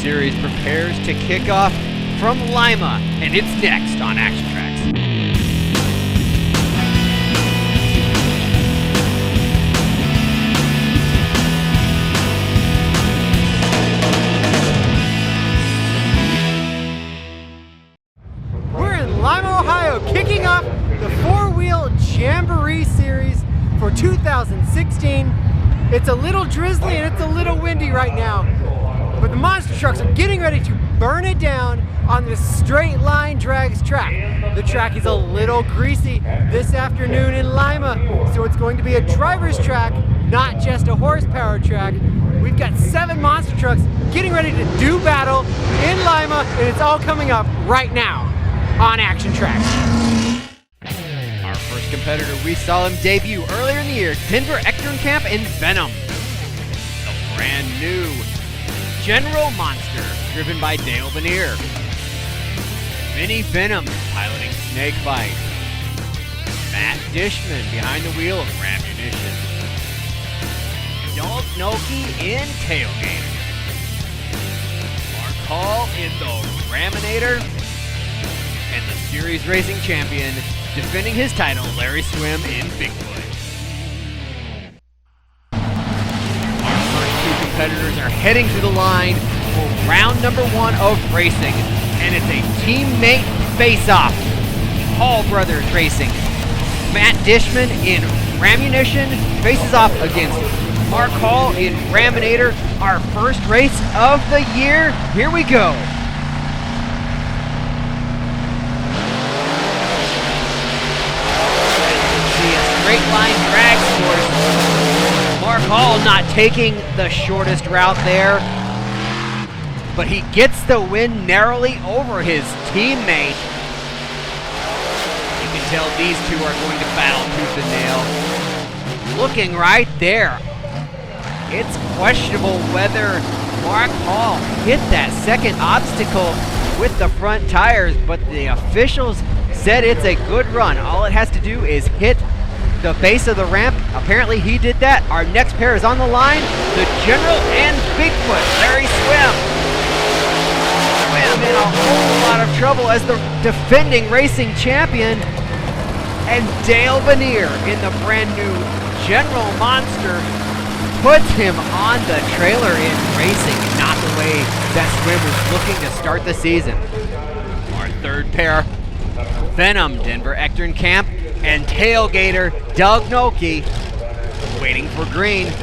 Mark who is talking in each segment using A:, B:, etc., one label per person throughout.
A: Series prepares to kick off from Lima, and it's next on ActionTracks.
B: We're in Lima, Ohio, kicking off the four-wheel Jamboree Series for 2016. It's a little drizzly and it's a little windy right now, but the monster trucks are getting ready to burn it down on this straight line drags track. The track is a little greasy this afternoon in Lima, so it's going to be a driver's track, not just a horsepower track. We've got 7 monster trucks getting ready to do battle in Lima, and it's all coming up right now on ActionTracks.
A: Our first competitor, we saw him debut earlier in the year, Denver Ecternkamp in Venom. The brand new General Monster, driven by Dale Benear. Vinny Venom piloting Snakebite. Matt Dishman behind the wheel of Rammunition. NOELKE in Tailgator. Mark Hall in the Raminator. And the series racing champion, defending his title, Larry Swim in Bigfoot. Our first 2 competitors are heading to the line for round number 1 of racing, and it's a teammate face-off. Hall Brothers Racing. Matt Dishman in Rammunition faces off against Mark Hall in Raminator. Our first race of the year. Here we go. Straight line drag force. Mark Hall not taking the shortest route there, but he gets the win narrowly over his teammate. You can tell these 2 are going to battle tooth and nail. Looking right there. It's questionable whether Mark Hall hit that second obstacle with the front tires, but the officials said it's a good run. All it has to do is hit the base of the ramp. Apparently he did that. Our next pair is on the line. The General and Bigfoot, Larry Swim. Swim in a whole lot of trouble as the defending racing champion. And Dale Benear in the brand new General Monster puts him on the trailer in racing, not the way that Swim was looking to start the season. Our third pair, Venom, Denver Ecternkamp, and Tailgator, Doug NOELKE, waiting for green. It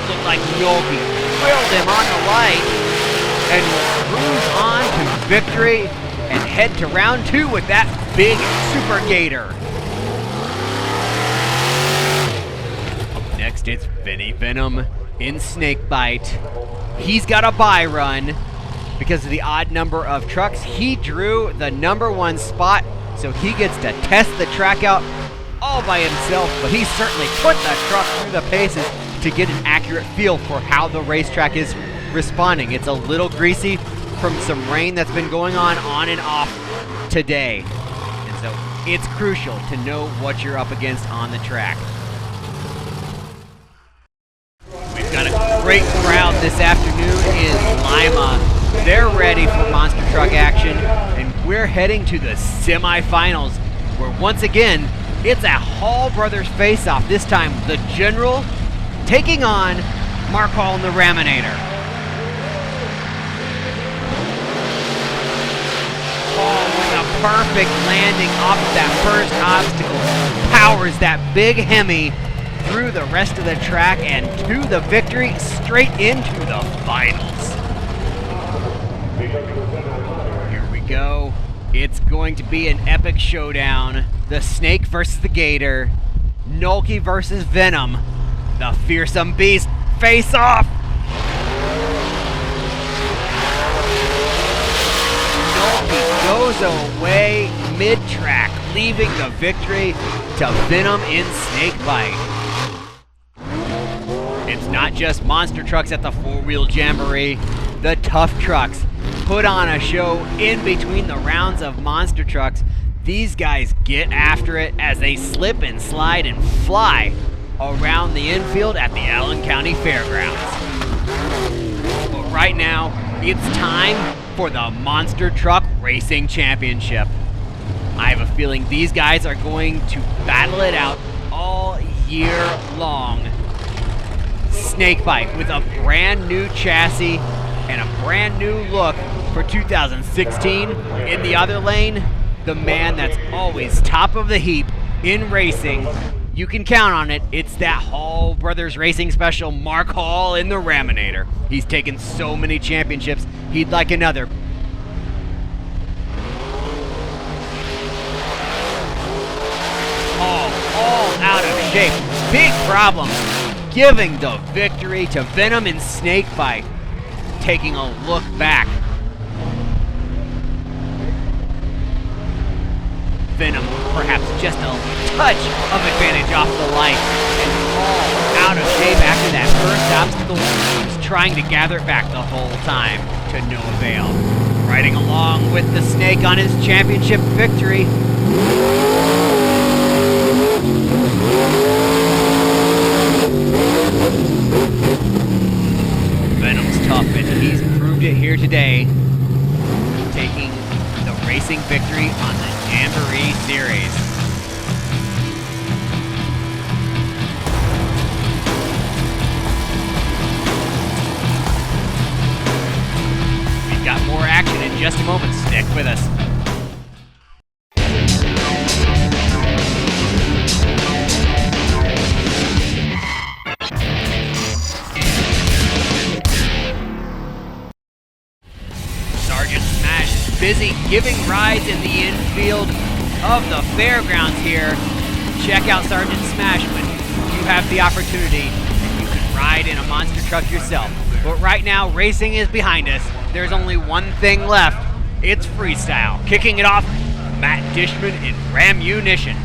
A: looked like NOELKE drilled him on the light and cruise on to victory and head to round 2 with that big Super Gator. Up next, it's Vinny Venom in Snakebite. He's got a bye run. Because of the odd number of trucks, he drew the number 1 spot, so he gets to test the track out all by himself, but he certainly put the truck through the paces to get an accurate feel for how the racetrack is responding. It's a little greasy from some rain that's been going on and off today, and so it's crucial to know what you're up against on the track. We've got a great crowd this afternoon in Lima. They're ready for monster truck action, and we're heading to the semifinals, where once again, it's a Hall Brothers face-off. This time, the General taking on Mark Hall in the Raminator. Hall with a perfect landing off of that first obstacle, powers that big Hemi through the rest of the track and to the victory, straight into the finals. Here we go. It's going to be an epic showdown. The Snake versus the Gator. NOELKE versus Venom. The fearsome beast face off. NOELKE goes away mid-track, leaving the victory to Venom in Snakebite. It's not just monster trucks at the four-wheel Jamboree. The tough trucks put on a show in between the rounds of monster trucks. These guys get after it as they slip and slide and fly around the infield at the Allen County Fairgrounds. But right now, it's time for the Monster Truck Racing Championship. I have a feeling these guys are going to battle it out all year long. Snakebite with a brand new chassis and a brand new look for 2016. In the other lane, the man that's always top of the heap in racing. You can count on it. It's that Hall Brothers Racing Special, Mark Hall in the Raminator. He's taken so many championships, he'd like another. All out of shape. Big problem. Giving the victory to Venom and Snakebite. Taking a look back. Venom perhaps just a touch of advantage off the light, and all out of shape after that first obstacle. He's trying to gather it back the whole time, to no avail. Riding along with the Snake on his championship victory. Venom's tough, and he's proved it here today, taking the racing victory on the Jamboree Series. We've got more action in just a moment. Stick with us. Busy giving rides in the infield of the fairgrounds here. Check out Sergeant Smash when you have the opportunity and you can ride in a monster truck yourself. But right now, racing is behind us. There's only one thing left. It's freestyle. Kicking it off, Matt Dishman in Rammunition.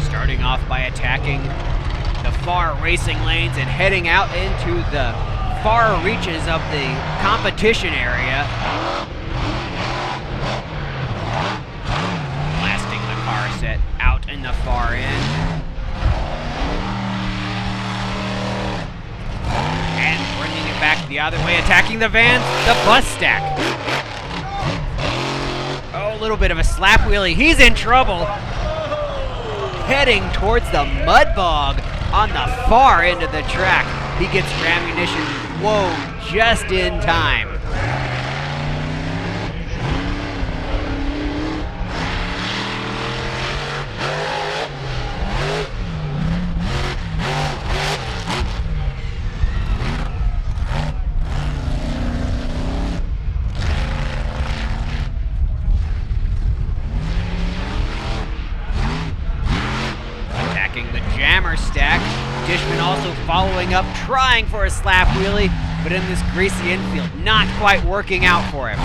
A: Starting off by attacking the far racing lanes and heading out into the far reaches of the competition area. Blasting the car set out in the far end. And bringing it back the other way, attacking the vans, the bus stack. Oh, a little bit of a slap wheelie. He's in trouble. Heading towards the mud bog on the far end of the track. He gets Rammunition, whoa, just in time. Stack. Dishman also following up, trying for a slap wheelie, but in this greasy infield, not quite working out for him.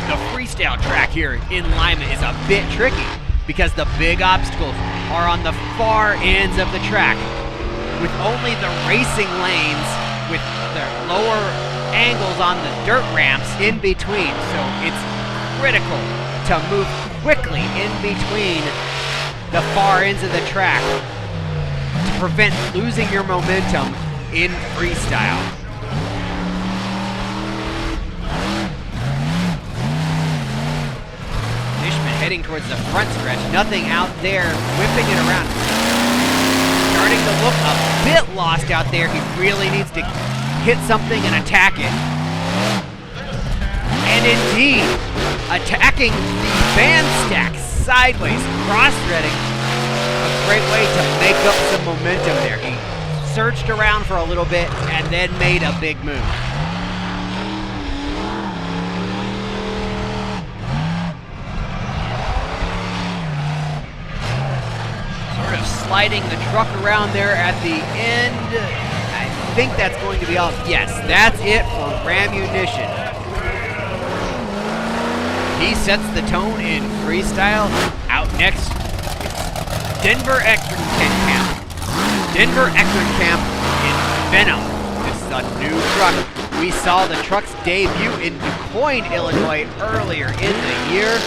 A: The freestyle track here in Lima is a bit tricky because the big obstacles are on the far ends of the track, with only the racing lanes with the lower angles on the dirt ramps in between. So it's critical to move quickly in between the far ends of the track to prevent losing your momentum in freestyle. Dishman heading towards the front stretch, nothing out there, whipping it around. Starting to look a bit lost out there. He really needs to hit something and attack it. And indeed, attacking the van stack sideways, cross-threading. A great way to make up some momentum there. He searched around for a little bit and then made a big move. Sort of sliding the truck around there at the end. I think that's going to be all. Yes, that's it for Rammunition. He sets the tone in freestyle. Out next, Denver Eckenkamp in Venom. This is a new truck We saw the truck's debut in DuQuoin, Illinois earlier in the year.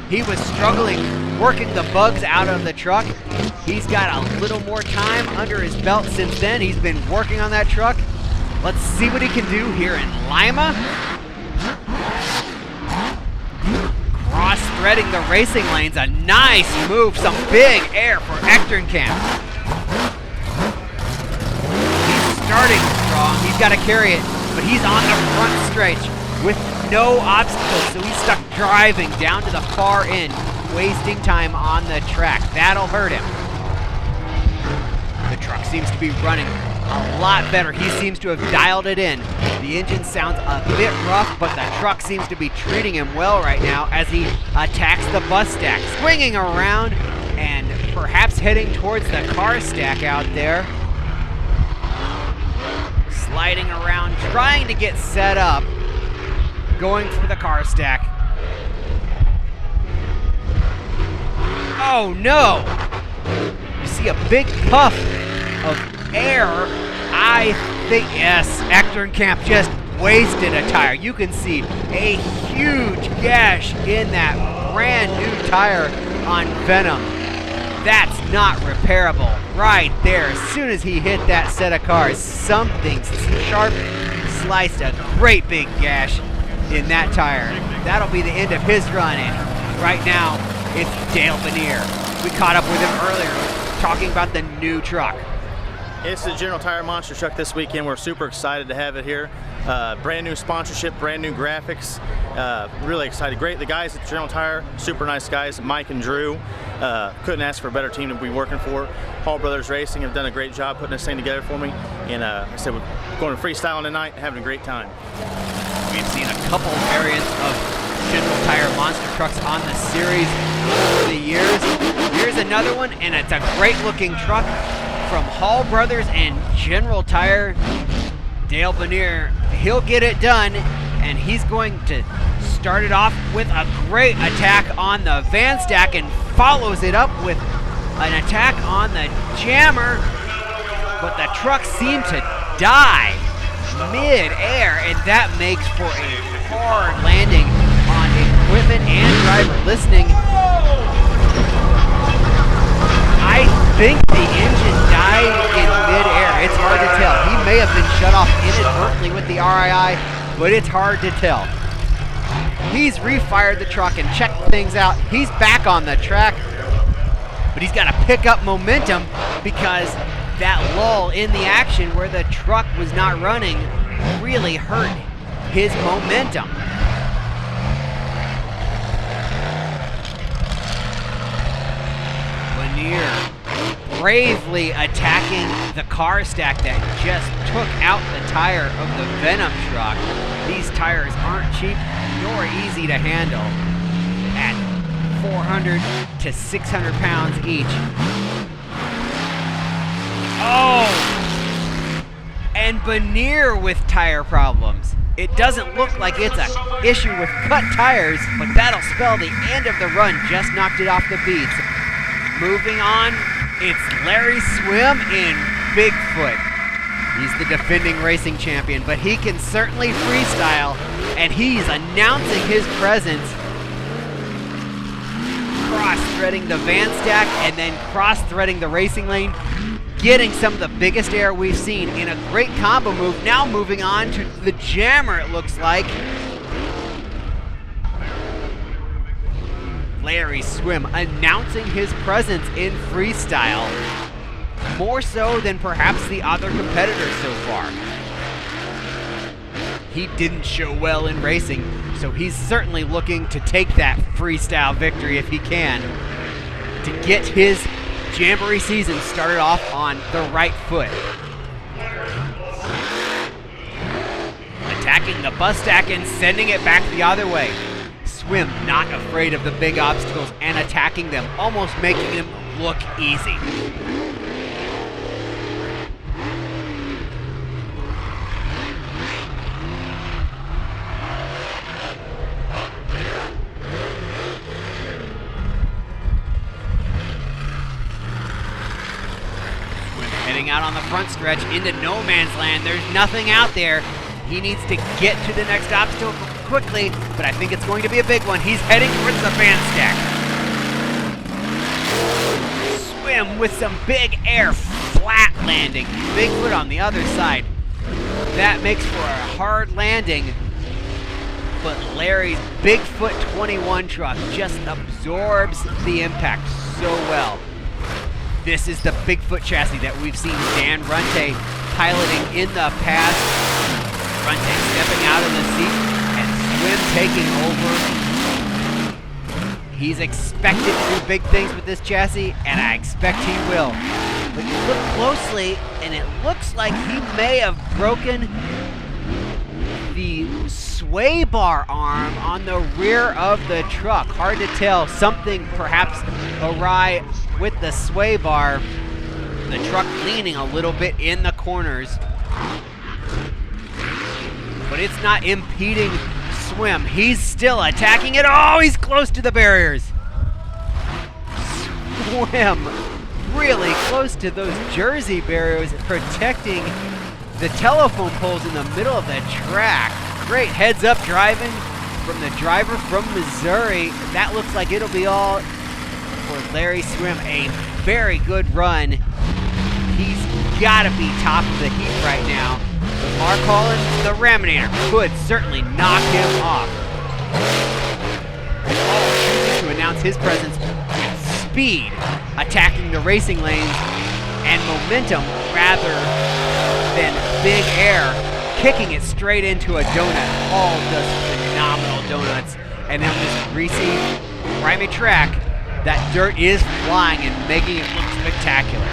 A: He was struggling working the bugs out of the truck. He's got a little more time under his belt since then. He's been working on that truck. Let's see what he can do here in Lima. Cross-threading the racing lanes, a nice move, some big air for ActionTracks. He's starting strong, he's got to carry it, but he's on the front stretch with no obstacles, so he's stuck driving down to the far end, wasting time on the track. That'll hurt him. The truck seems to be running a lot better. He seems to have dialed it in. The engine sounds a bit rough, but the truck seems to be treating him well right now as he attacks the bus stack, swinging around and perhaps heading towards the car stack out there. Sliding around, trying to get set up, going for the car stack. Oh no! You see a big puff of air. I think, yes, ActionTracks just wasted a tire. You can see a huge gash in that brand new tire on Venom. That's not repairable right there. As soon as he hit that set of cars, something sharp sliced a great big gash in that tire. That'll be the end of his run, and right now it's Dale Benear. We caught up with him earlier talking about the new truck.
C: It's the General Tire Monster Truck this weekend. We're super excited to have it here. Brand new sponsorship, brand new graphics. Really excited. Great. The guys at General Tire, super nice guys. Mike and Drew. Couldn't ask for a better team to be working for. Hall Brothers Racing have done a great job putting this thing together for me. And like I said, we're going to freestyling tonight, having a great time.
A: We've seen a couple variants of General Tire Monster Trucks on the series over the years. Here's another one, and it's a great looking truck from Hall Brothers and General Tire. Dale Benear, he'll get it done, and he's going to start it off with a great attack on the van stack and follows it up with an attack on the jammer, but the truck seemed to die mid-air, and that makes for a hard landing on equipment and driver. Listening, I think the engine died in mid-air. It's hard to tell. He may have been shut off inadvertently with the RII, but it's hard to tell. He's refired the truck and checked things out. He's back on the track, but he's got to pick up momentum because that lull in the action where the truck was not running really hurt his momentum. Benear bravely attacking the car stack that just took out the tire of the Venom truck. These tires aren't cheap nor easy to handle at 400 to 600 pounds each. Oh! And Benear with tire problems. It doesn't look like it's an issue with cut tires, but that'll spell the end of the run. Just knocked it off the beats. Moving on, it's Larry Swim in Bigfoot. He's the defending racing champion, but he can certainly freestyle, and he's announcing his presence. Cross-threading the van stack and then cross-threading the racing lane, getting some of the biggest air we've seen in a great combo move. Now moving on to the jammer, it looks like. Larry Swim announcing his presence in freestyle, more so than perhaps the other competitors so far. He didn't show well in racing, so he's certainly looking to take that freestyle victory if he can, to get his Jamboree season started off on the right foot. Attacking the bus stack and sending it back the other way. Swim not afraid of the big obstacles and attacking them, almost making them look easy. Swim heading out on the front stretch into no man's land. There's nothing out there. He needs to get to the next obstacle quickly, but I think it's going to be a big one. He's heading towards the fan stack. Swim with some big air, flat landing. Bigfoot on the other side. That makes for a hard landing, but Larry's Bigfoot 21 truck just absorbs the impact so well. This is the Bigfoot chassis that we've seen Dan Runte piloting in the past. Runte stepping out of the seat and Swim taking over. He's expected to do big things with this chassis, and I expect he will. But you look closely, and it looks like he may have broken the sway bar arm on the rear of the truck. Hard to tell. Something perhaps awry with the sway bar. The truck leaning a little bit in the corners. But it's not impeding Swim. He's still attacking it. Oh, he's close to the barriers. Swim really close to those Jersey barriers, protecting the telephone poles in the middle of the track. Great heads-up driving from the driver from Missouri. That looks like it'll be all for Larry Swim. A very good run. He's got to be top of the heap right now. Mark Holland, the Raminator, could certainly knock him off. And all choosing to announce his presence with speed, attacking the racing lanes, and momentum rather than big air, kicking it straight into a donut. Hall does phenomenal donuts, and on this greasy, grimy track, that dirt is flying and making it look spectacular.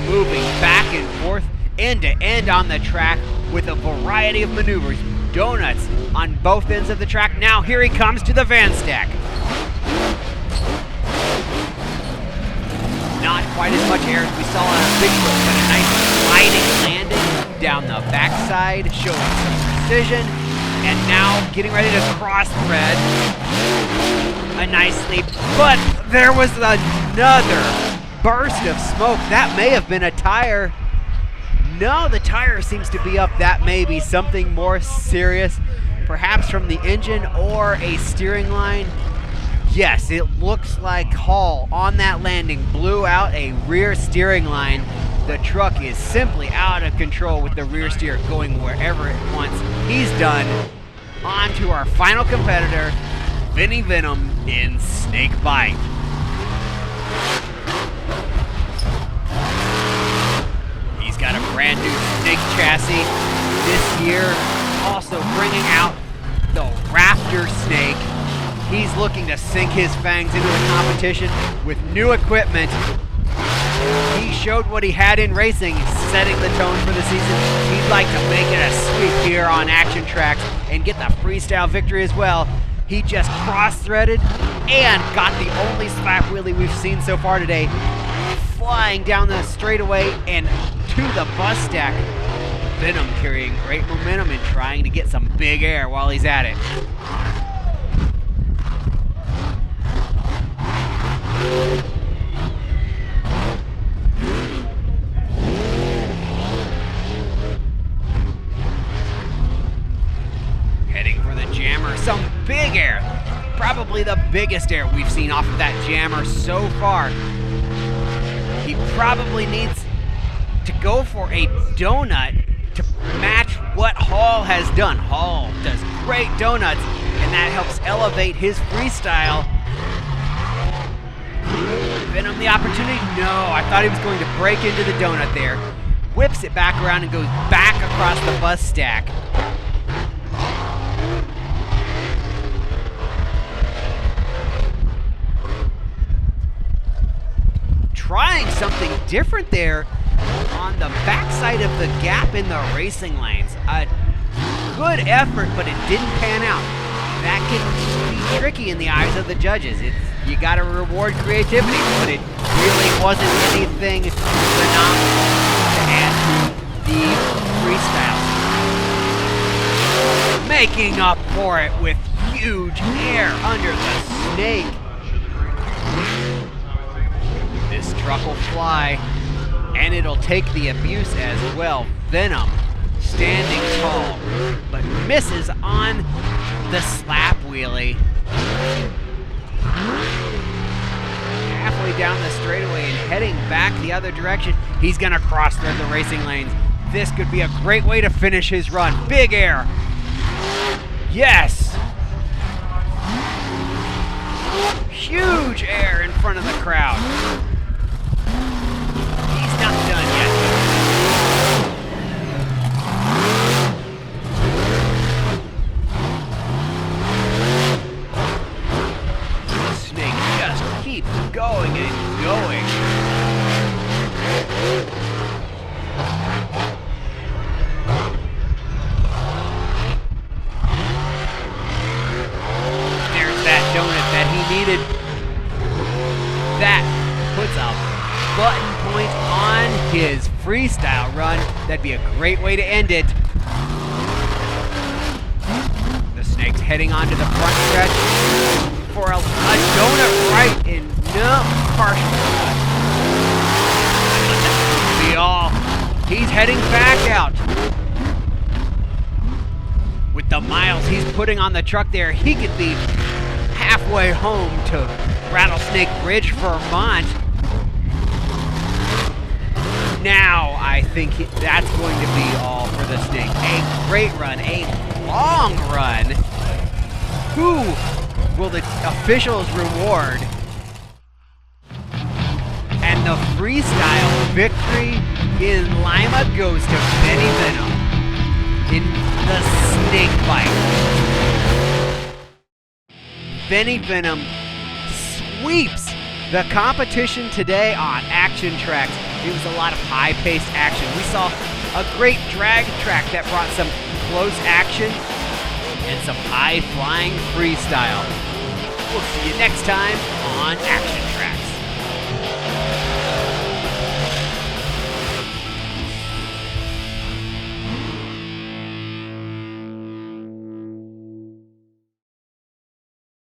A: Moving back and forth, end to end on the track with a variety of maneuvers. Donuts on both ends of the track. Now here he comes to the van stack. Not quite as much air as we saw on a Bigfoot, but a nice sliding landing down the backside, showing some precision. And now getting ready to cross thread. A nice leap, but there was another burst of smoke. That may have been a tire. No, the tire seems to be up. That may be something more serious, perhaps from the engine or a steering line. Yes, it looks like Hall on that landing blew out a rear steering line. The truck is simply out of control with the rear steer going wherever it wants. He's done. On to our final competitor, Vinny Venom in Snakebite. Got a brand new snake chassis this year, also bringing out the Raptor snake. He's looking to sink his fangs into the competition with new equipment. He showed what he had in racing, setting the tone for the season. He'd like to make it a sweep here on ActionTracks and get the freestyle victory as well. He just cross-threaded and got the only slap wheelie we've seen so far today, flying down the straightaway and to the bus stack. Venom carrying great momentum and trying to get some big air while he's at it. Heading for the jammer, some big air. Probably the biggest air we've seen off of that jammer so far. He probably needs to go for a donut to match what Hall has done. Hall does great donuts, and that helps elevate his freestyle. Venom the opportunity? No, I thought he was going to break into the donut there. Whips it back around and goes back across the bus stack. Trying something different there on the backside of the gap in the racing lanes. A good effort, but it didn't pan out. That can be tricky in the eyes of the judges. You got to reward creativity, but it really wasn't anything phenomenal to add to the making up for it with huge air under the snake. This truck will fly, and it'll take the abuse as well. Venom standing tall, but misses on the slap wheelie. Halfway down the straightaway and heading back the other direction. He's gonna cross through the racing lanes. This could be a great way to finish his run. Big air. Yes. Huge air in front of the crowd. He's not done yet. The snake just keeps going and going. There's that donut that he needed. That puts a button point on his freestyle run. That'd be a great way to end it. The snake's heading onto the front stretch for a donut right in partial. Be all. He's heading back out. With the miles he's putting on the truck there, he could be halfway home to Rattlesnake Ridge, Vermont. Now I think that's going to be all for the snake. A great run, a long run. Who will the officials reward? And the freestyle victory in Lima goes to Benny Venom in the snake bite. Benny Venom sweeps the competition today on ActionTracks. It was a lot of high-paced action. We saw a great drag track that brought some close action and some high-flying freestyle. We'll see you next time on ActionTracks.